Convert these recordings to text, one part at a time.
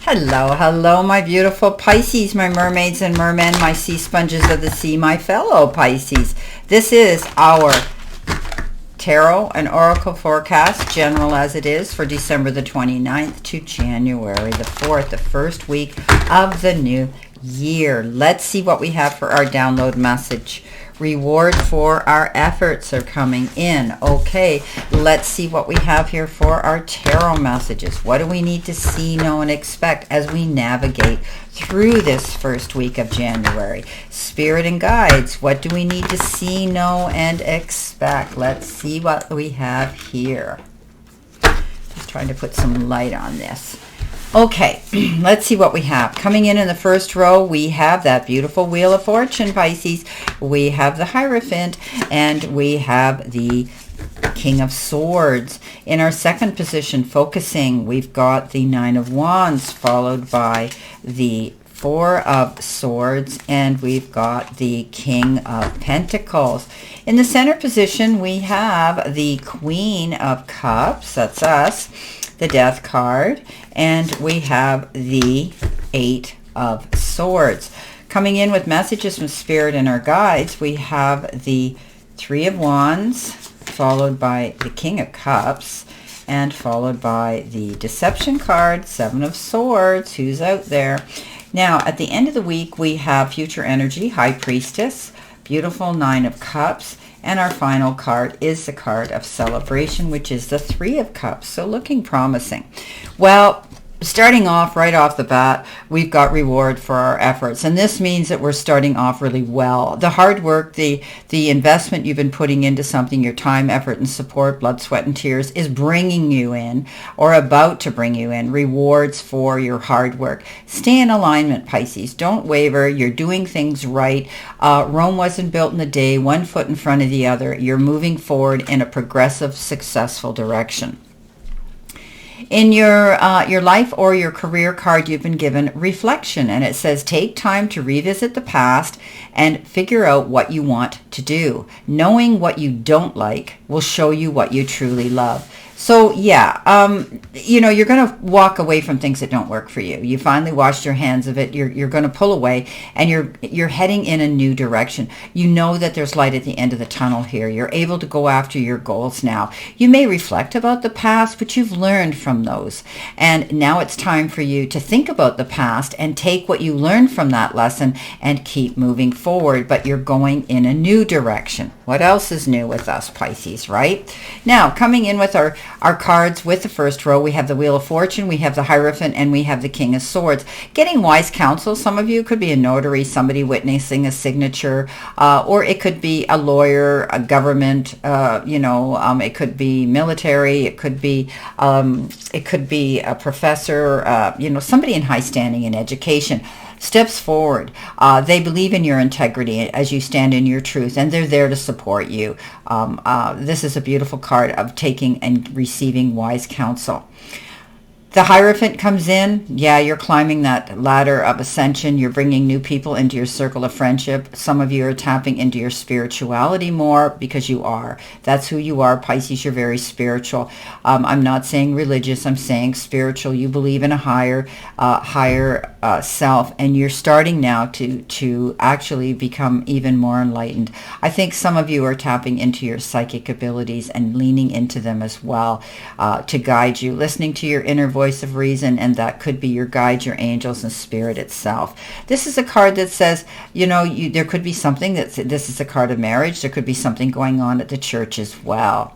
Hello, hello, my beautiful Pisces, my mermaids and mermen, my sea sponges of the sea, my fellow Pisces. This is our tarot and oracle forecast, general as it is, for December the 29th to January the 4th, the first week of the new year. Let's see what we have for our download message. Reward for our efforts are coming in. Okay, let's see what we have here for our tarot messages. What do we need to see, know, and expect as we navigate through this first week of January? Spirit and guides, what do we need to see, know, and expect? Let's see what we have here. Just trying to put some light on this. Okay, let's see what we have. Coming in the first row, we have that beautiful Wheel of Fortune, Pisces. We have the Hierophant, and we have the King of Swords. In our second position, focusing, we've got the Nine of Wands, followed by the Four of Swords, and we've got the King of Pentacles. In the center position, we have the Queen of Cups, that's us, the Death card, and we have the Eight of Swords. Coming in with messages from Spirit and our guides, we have the Three of Wands, followed by the King of Cups, and followed by the Deception card, Seven of Swords. Who's out there? Now, at the end of the week, we have Future Energy, High Priestess, beautiful Nine of Cups, and our final card is the card of Celebration, which is the Three of Cups. So looking promising. Well, starting off right off the bat, we've got reward for our efforts, and this means that we're starting off really well. The hard work, the investment you've been putting into something, your time, effort, and support, blood, sweat, and tears, is bringing you in, or about to bring you in, rewards for your hard work. Stay in alignment, Pisces. Don't waver. You're doing things right. Rome wasn't built in a day, one foot in front of the other. You're moving forward in a progressive, successful direction. In your life or your career card, you've been given reflection, and it says take time to revisit the past and figure out what you want to do. Knowing what you don't like will show you what you truly love. So yeah, you're going to walk away from things that don't work for you. You finally washed your hands of it. You're going to pull away, and you're heading in a new direction. You know that there's light at the end of the tunnel here. You're able to go after your goals now. You may reflect about the past, but you've learned from those. And now it's time for you to think about the past and take what you learned from that lesson and keep moving forward. But you're going in a new direction. What else is new with us, Pisces, right? Now, coming in with our cards with the first row, we have the Wheel of Fortune, we have the Hierophant, and we have the King of Swords. Getting wise counsel. Some of you could be a notary, somebody witnessing a signature, or it could be a lawyer, a government, it could be military, it could be a professor, somebody in high standing in education. Steps forward. They believe in your integrity as you stand in your truth, and they're there to support you. This is a beautiful card of taking and receiving wise counsel. The Hierophant comes in. Yeah, you're climbing that ladder of ascension. You're bringing new people into your circle of friendship. Some of you are tapping into your spirituality more because you are. That's who you are, Pisces. You're very spiritual. I'm not saying religious. I'm saying spiritual. You believe in a higher self, and you're starting now to actually become even more enlightened. I think some of you are tapping into your psychic abilities and leaning into them as well to guide you, listening to your inner voice of reason, and that could be your guide, your angels, and spirit itself. This is a card that says, there could be something this is a card of marriage. There could be something going on at the church as well.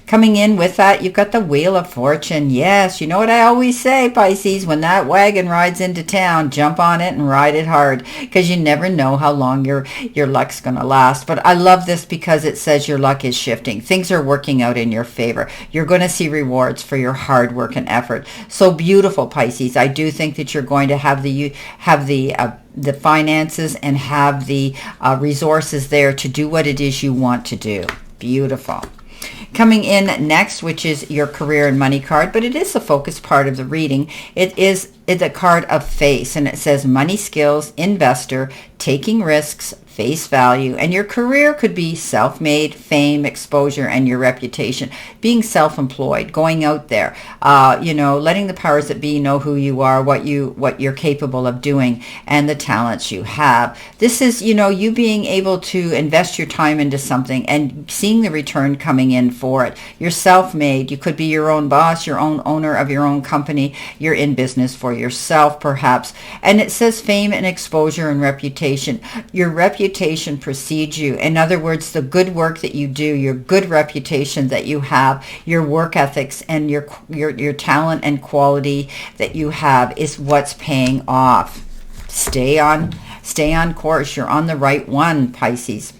Coming in with that, you've got the Wheel of Fortune. Yes, you know what I always say, Pisces, when that wagon rides into town, jump on it and ride it hard, because you never know how long your luck's going to last. But I love this because it says your luck is shifting. Things are working out in your favor. You're going to see rewards for your hard work and effort. So beautiful, Pisces. I do think that you're going to have the finances and have the resources there to do what it is you want to do. Beautiful. Coming in next, which is your career and money card, but it is the focus part of the reading. It is the card of face, and it says money skills, investor, taking risks, face value. And your career could be self-made, fame, exposure, and your reputation. Being self-employed, going out there, letting the powers that be know who you are, what you're capable of doing, and the talents you have. This is, you being able to invest your time into something and seeing the return coming in for it. You're self-made. You could be your own boss, your own owner of your own company. You're in business for yourself, perhaps. And it says fame and exposure and reputation. Your reputation precedes you. In other words, the good work that you do, your good reputation that you have, your work ethics, and your talent and quality that you have is what's paying off. Stay on course. You're on the right one, Pisces.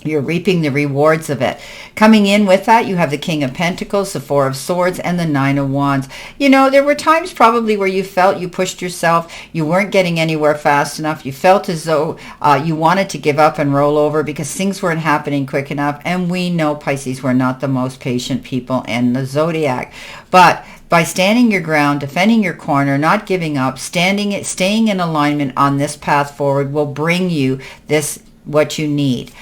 You're reaping the rewards of it. Coming in with that, you have the King of Pentacles, the Four of Swords, and the Nine of Wands. There were times probably where you felt you pushed yourself, you weren't getting anywhere fast enough, you felt as though you wanted to give up and roll over because things weren't happening quick enough. And we know, Pisces, we're not the most patient people in the zodiac. But by standing your ground, defending your corner, not giving up, staying in alignment on this path forward will bring you what you need,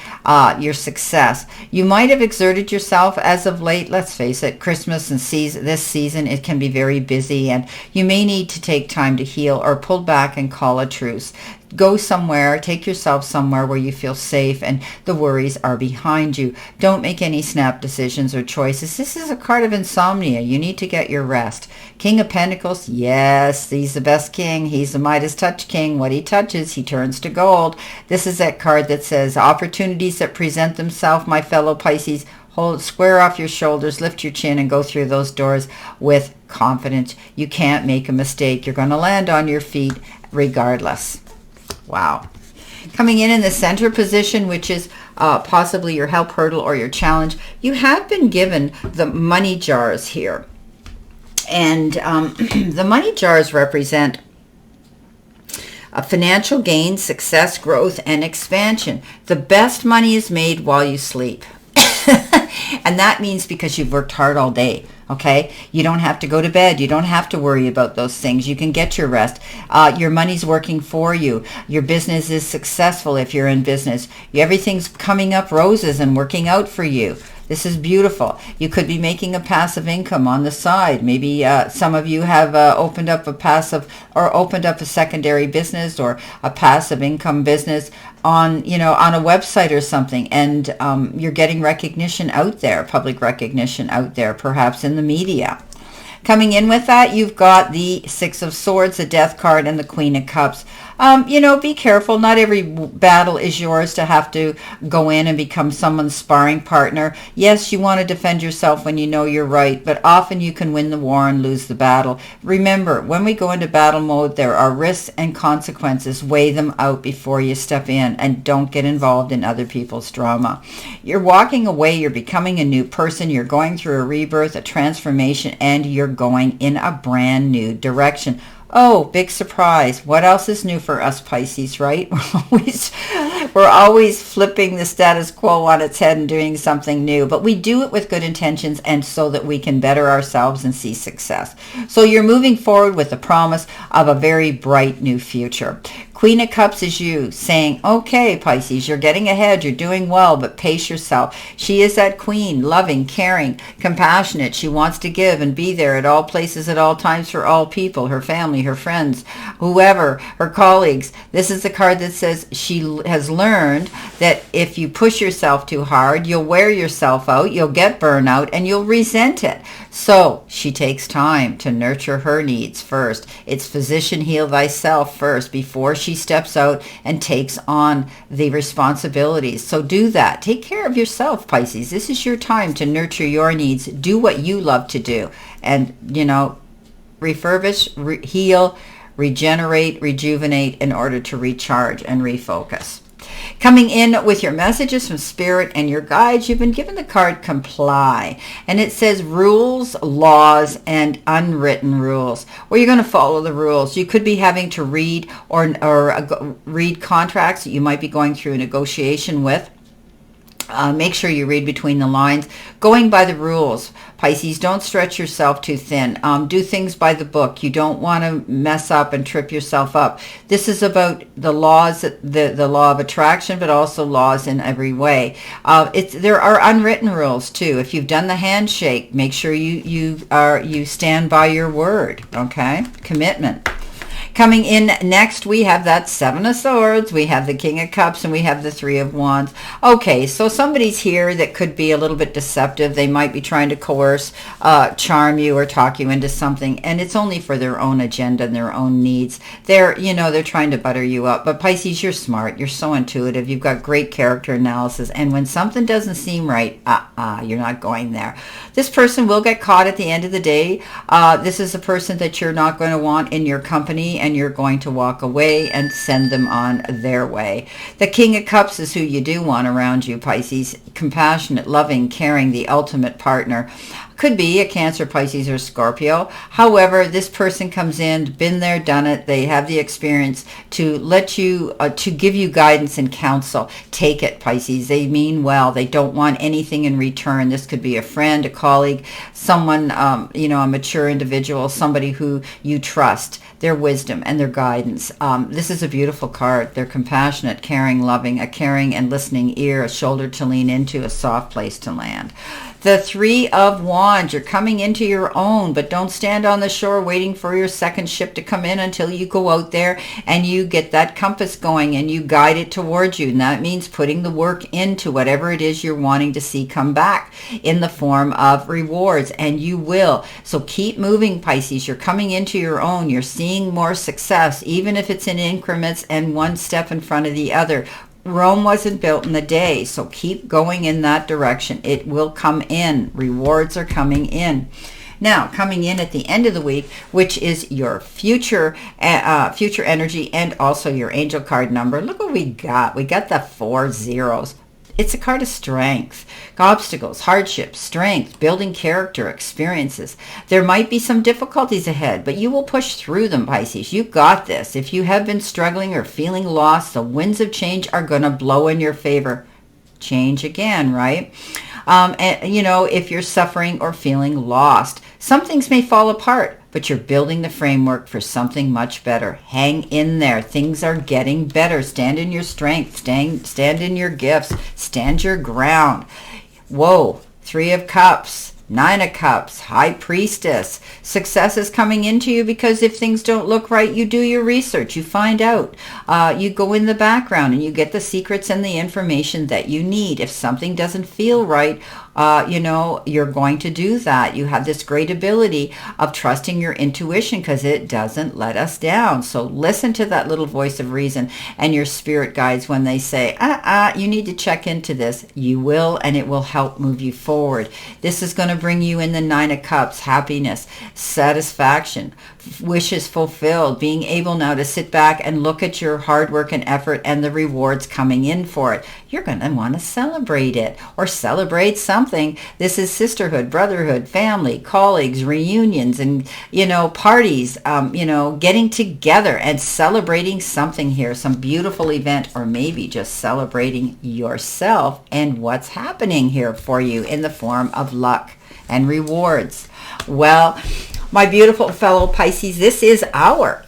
your success. You might have exerted yourself as of late. Let's face it, Christmas and this season, it can be very busy, and you may need to take time to heal or pull back and call a truce. Go somewhere, take yourself somewhere where you feel safe and the worries are behind you. Don't make any snap decisions or choices. This is a card of insomnia. You need to get your rest. King of Pentacles, yes, he's the best king. He's the Midas touch king. What he touches, he turns to gold. This is that card that says, opportunities that present themselves, my fellow Pisces, square off your shoulders, lift your chin, and go through those doors with confidence. You can't make a mistake. You're going to land on your feet regardless. Wow. Coming in the center position, which is possibly your help hurdle or your challenge, you have been given the money jars here. And the money jars represent financial gain, success, growth, and expansion. The best money is made while you sleep. And that means because you've worked hard all day. Okay, you don't have to go to bed. You don't have to worry about those things. You can get your rest. Your money's working for you. Your business is successful if you're in business. Everything's coming up roses and working out for you. This is beautiful. You could be making a passive income on the side. Maybe some of you have opened up a secondary business or a passive income business on a website or something, and you're getting recognition out there, public recognition out there, perhaps in the media. Coming in with that, you've got the Six of Swords, the Death card, and the Queen of Cups. Be careful. Not every battle is yours to have to go in and become someone's sparring partner. Yes, you want to defend yourself when you know you're right, but often you can win the war and lose the battle. Remember, when we go into battle mode, there are risks and consequences. Weigh them out before you step in, and don't get involved in other people's drama. You're walking away. You're becoming a new person. You're going through a rebirth, a transformation, and you're going in a brand new direction. Oh, big surprise. What else is new for us Pisces, right? We're always flipping the status quo on its head and doing something new, but we do it with good intentions and so that we can better ourselves and see success. So you're moving forward with the promise of a very bright new future. Queen of Cups is you saying, okay, Pisces, you're getting ahead, you're doing well, but pace yourself. She is that queen, loving, caring, compassionate. She wants to give and be there at all places, at all times for all people, her family, her friends, whoever, her colleagues. This is the card that says she has learned that if you push yourself too hard, you'll wear yourself out, you'll get burnout, and you'll resent it. So she takes time to nurture her needs first. It's physician, heal thyself first before she steps out and takes on the responsibilities. So do that. Take care of yourself, Pisces. This is your time to nurture your needs. Do what you love to do. And, refurbish, heal, regenerate, rejuvenate in order to recharge and refocus. Coming in with your messages from Spirit and your guides, you've been given the card Comply. And it says rules, laws, and unwritten rules. Well, you're going to follow the rules. You could be having to read or read contracts that you might be going through a negotiation with. Make sure you read between the lines. Going by the rules, Pisces, don't stretch yourself too thin. Do things by the book. You don't want to mess up and trip yourself up. This is about the laws, the law of attraction, but also laws in every way. There are unwritten rules too. If you've done the handshake, make sure you stand by your word. Okay, commitment. Coming in next, we have that Seven of Swords, we have the King of Cups, and we have the Three of Wands. Okay, so somebody's here that could be a little bit deceptive. They might be trying to coerce, charm you, or talk you into something, and it's only for their own agenda and their own needs. They're trying to butter you up. But Pisces, you're smart. You're so intuitive. You've got great character analysis, and when something doesn't seem right, you're not going there. This person will get caught at the end of the day. This is a person that you're not going to want in your company, and you're going to walk away and send them on their way. The King of Cups is who you do want around you, Pisces. Compassionate, loving, caring, the ultimate partner. Could be a Cancer, Pisces, or Scorpio. However, this person comes in, been there, done it. They have the experience to let you, to give you guidance and counsel. Take it, Pisces. They mean well. They don't want anything in return. This could be a friend, a colleague, someone, a mature individual, somebody who you trust, their wisdom and their guidance. This is a beautiful card. They're compassionate, caring, loving, a caring and listening ear, a shoulder to lean into, a soft place to land. The Three of Wands, you're coming into your own, but don't stand on the shore waiting for your second ship to come in until you go out there and you get that compass going and you guide it towards you. And that means putting the work into whatever it is you're wanting to see come back in the form of rewards, and you will. So keep moving, Pisces. You're coming into your own. You're seeing more success, even if it's in increments and one step in front of the other. Rome wasn't built in a day, so keep going in that direction. It will come in. Rewards are coming in. Now, coming in at the end of the week, which is your future energy and also your angel card number. Look what we got. We got the 4 zeros. It's a card of strength, obstacles, hardships, strength, building character, experiences. There might be some difficulties ahead, but you will push through them, Pisces. You got this. If you have been struggling or feeling lost, the winds of change are going to blow in your favor. Change again, right? If you're suffering or feeling lost, some things may fall apart, but you're building the framework for something much better. Hang in there. Things are getting better. Stand in your strength. Stand in your gifts. Stand your ground. Whoa. 3 of Cups. 9 of Cups, High Priestess. Success is coming into you because if things don't look right, you do your research. You find out. You go in the background and you get the secrets and the information that you need. If something doesn't feel right, you're going to do that. You have this great ability of trusting your intuition because it doesn't let us down. So listen to that little voice of reason and your spirit guides when they say, you need to check into this. You will, and it will help move you forward. This is going to bring you in the 9 of Cups, happiness, satisfaction, wishes fulfilled, being able now to sit back and look at your hard work and effort and the rewards coming in for it. You're going to want to celebrate it or celebrate something. This is sisterhood, brotherhood, family, colleagues, reunions, and, parties, getting together and celebrating something here, some beautiful event, or maybe just celebrating yourself and what's happening here for you in the form of luck and rewards. Well, my beautiful fellow Pisces, this is our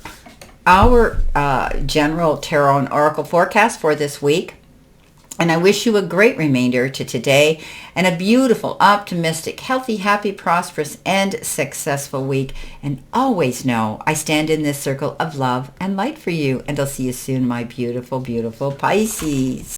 general tarot and oracle forecast for this week. And I wish you a great remainder to today and a beautiful, optimistic, healthy, happy, prosperous, and successful week. And always know I stand in this circle of love and light for you. And I'll see you soon, my beautiful, beautiful Pisces.